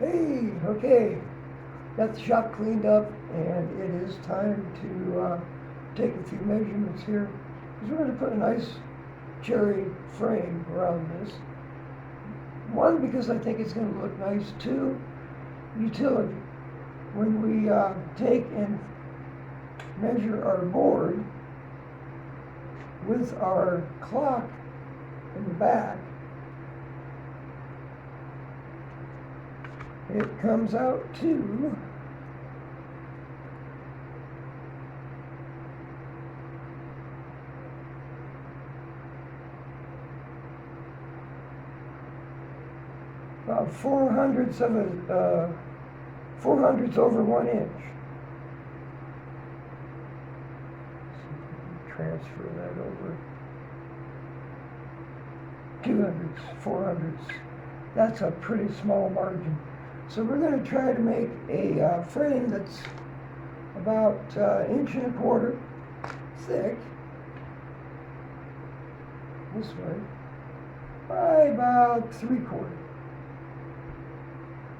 Hey, okay, got the shop cleaned up and it is time to take a few measurements here. Because we're going to put a nice cherry frame around this. One, because I think it's going to look nice. Two, utility. When we take and measure our board with our clock in the back, it comes out to about 400ths of a 400ths over 1 inch. Transfer that over. 200ths, 400ths. That's a pretty small margin. So we're going to try to make a frame that's about 1.25 inches thick, this way, by about 3/4.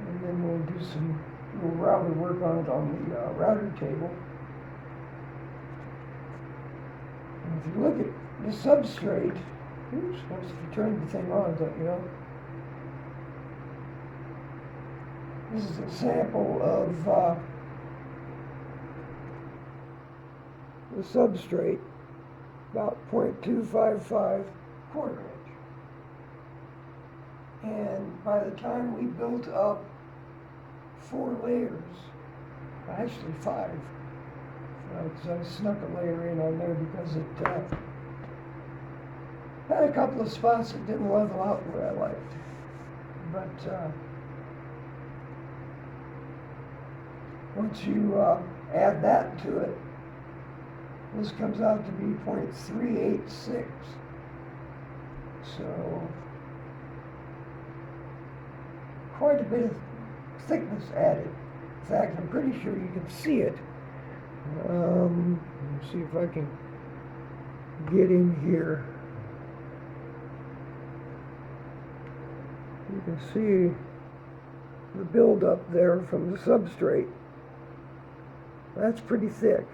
And then we'll do some little router work on it on the router table. And if you look at the substrate, oops, once you turn the thing on, don't you know? This is a sample of the substrate, about 0.255 quarter inch. And by the time we built up 4 layers, actually 5, because I snuck a layer in on there because it had a couple of spots that didn't level out where I liked. But once you add that to it, this comes out to be 0.386. So quite a bit of thickness added. In fact, I'm pretty sure you can see it. Let me see if I can get in here. You can see the buildup there from the substrate. That's pretty thick.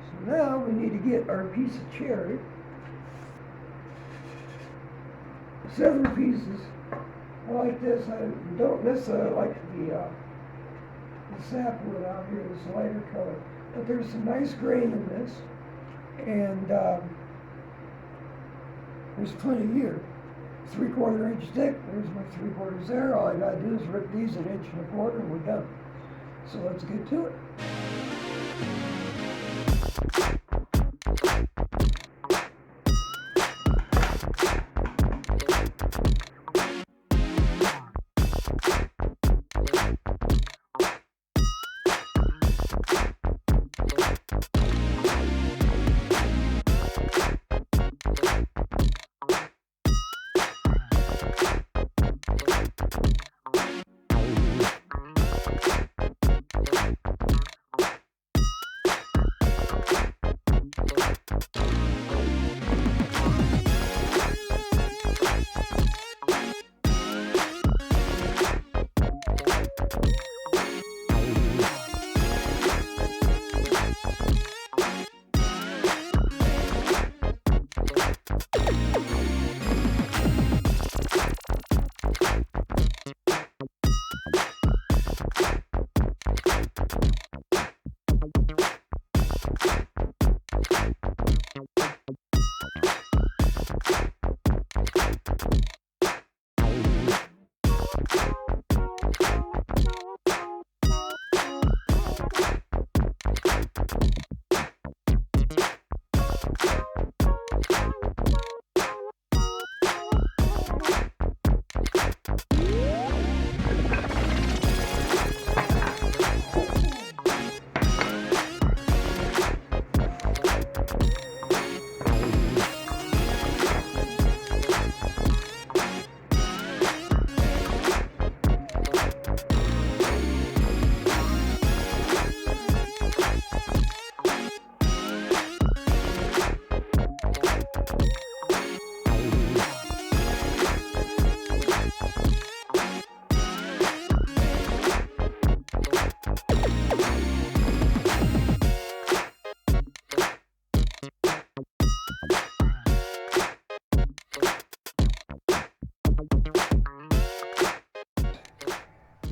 So now we need to get our piece of cherry. Several pieces. I like this. I don't necessarily like the sapwood out here, this lighter color. But there's some nice grain in this. And there's plenty here. 3/4 inch thick. There's my 3/4 there. All I gotta do is rip these 1.25 inches and we're done. So let's get to it.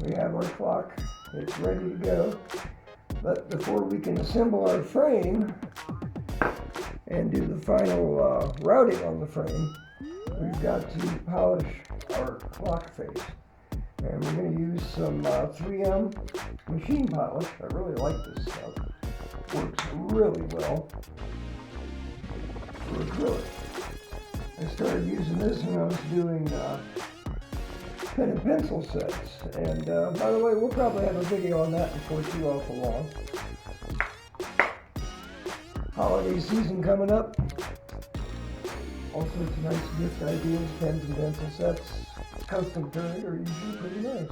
We have our clock. It's ready to go. But before we can assemble our frame and do the final routing on the frame, we've got to polish our clock face. And we're going to use some 3M machine polish. I really like this stuff. Works really well for acrylic. I started using this when I was doing pen and pencil sets. And by the way, we'll probably have a video on that before too awful long. Holiday season coming up. All sorts of nice gift ideas, pens and pencil sets, custom turned are usually pretty nice.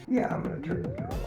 Yeah, I'm going to turn the camera on.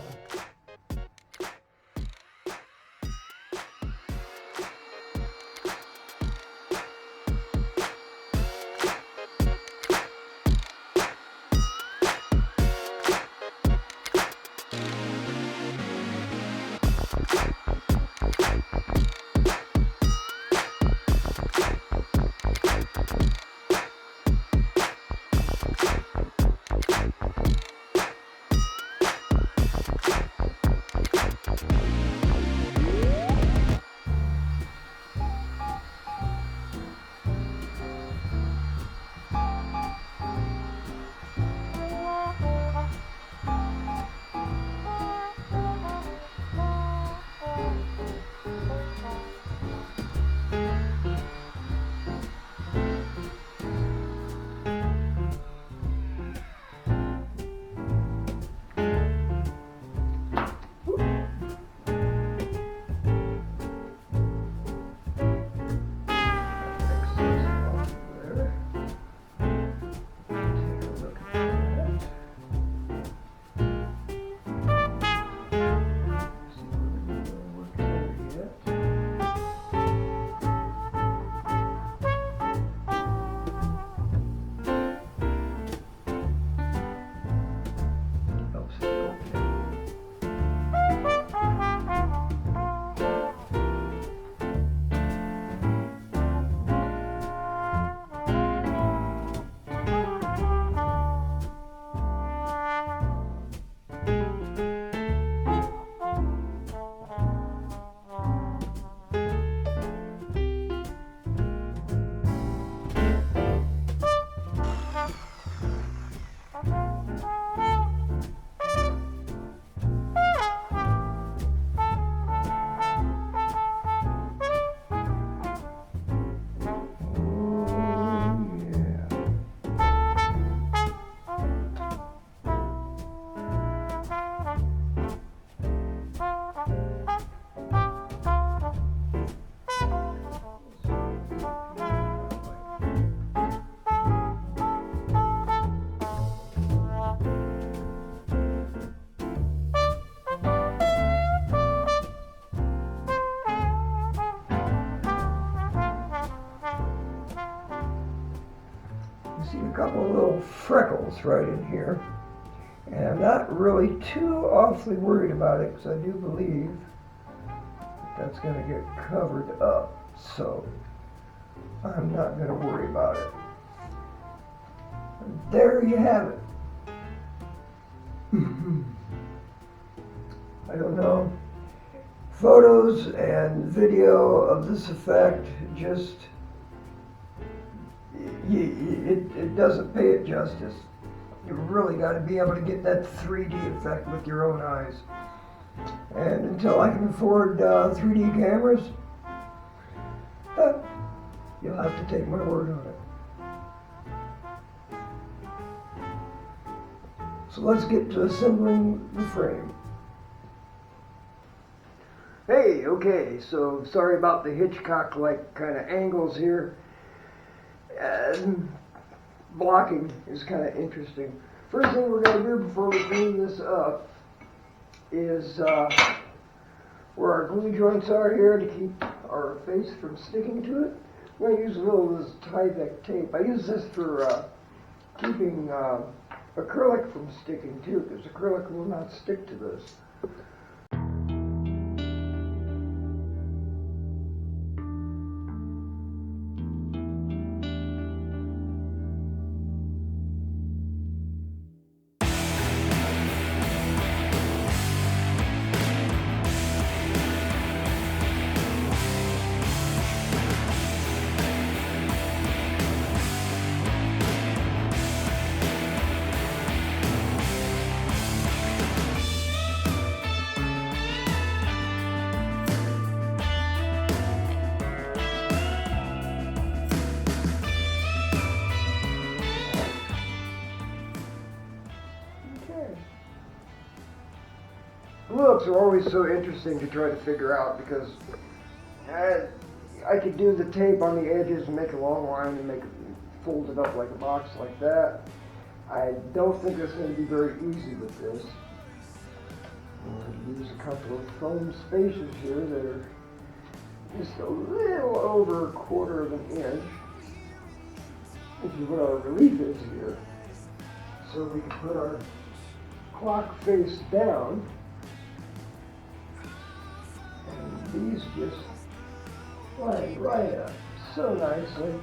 See a couple of little freckles right in here, and I'm not really too awfully worried about it because I do believe that's going to get covered up, so I'm not going to worry about it. And there you have it. I don't know, photos and video of this effect just it doesn't pay it justice. You really got to be able to get that 3D effect with your own eyes. And until I can afford 3D cameras, you'll have to take my word on it. So let's get to assembling the frame. Hey, okay, so sorry about the Hitchcock-like kind of angles here. Blocking is kind of interesting. First thing we're going to do before we clean this up is where our glue joints are here to keep our face from sticking to it. I'm going to use a little of this Tyvek tape. I use this for keeping acrylic from sticking too, because acrylic will not stick to this. Glue-ups are always so interesting to try to figure out because I could do the tape on the edges and make a long line and make it fold it up like a box like that. I don't think it's going to be very easy with this. I'm going to use a couple of foam spaces here that are just a little over 1/4 of an inch, which is what our relief is here. So we can put our clock face down, and these just line right up so nicely.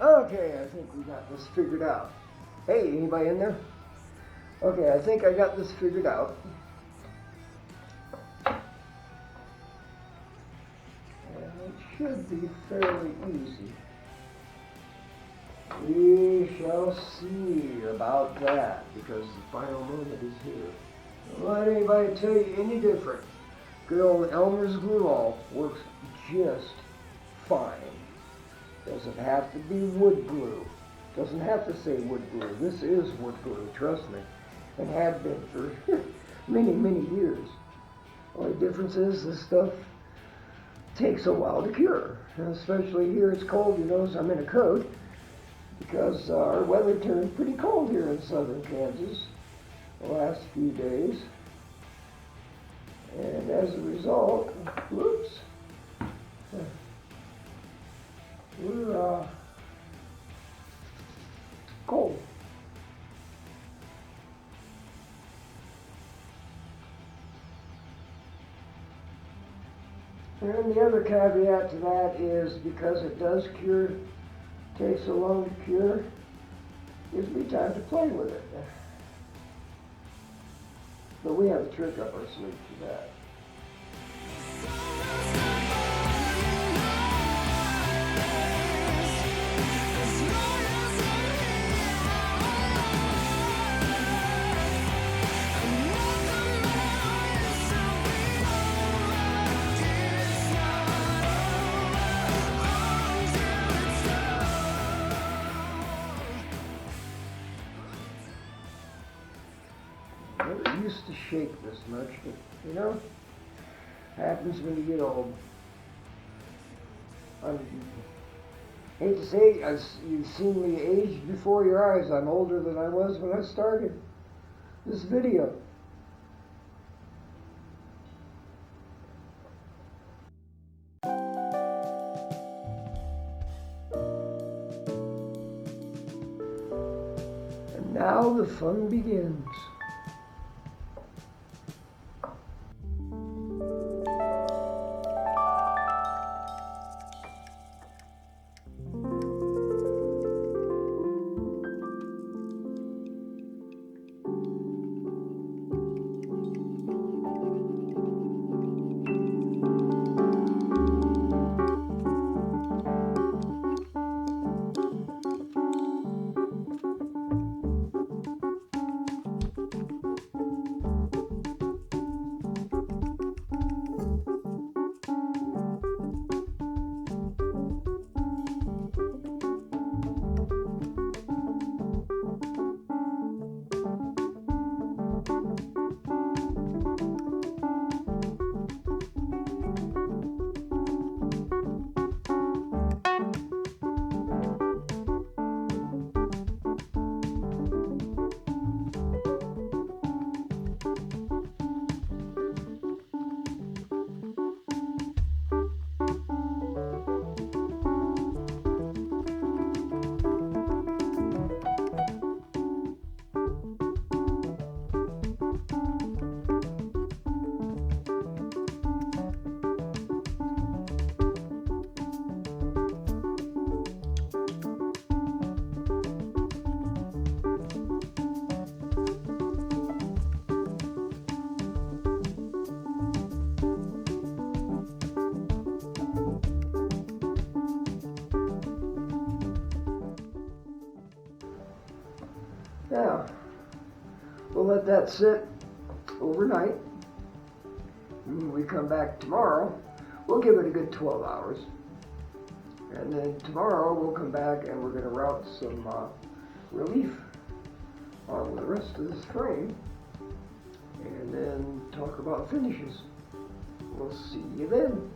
Okay, I think we got this figured out. Hey, anybody in there? Okay, I think I got this figured out. And it should be fairly easy. We shall see about that, because the final moment is here. Don't let anybody tell you any different. Good old Elmer's glue-all works just fine. Doesn't have to be wood glue. Doesn't have to say wood glue. This is wood glue, trust me. And have been for many, many years. Only difference is this stuff takes a while to cure. And especially here it's cold, you notice I'm in a coat because our weather turned pretty cold here in southern Kansas the last few days. And as a result, whoops, we're cold. And the other caveat to that is because it does cure, takes so long to cure, gives me time to play with it. But we have a trick up our sleeve for that. Never used to shake this much, but you know, happens when you get old. I hate to say, you've seen me age before your eyes. I'm older than I was when I started this video. And now the fun begins. We'll let that sit overnight. And when we come back tomorrow, we'll give it a good 12 hours. And then tomorrow we'll come back and we're going to route some relief on the rest of this frame. And then talk about finishes. We'll see you then.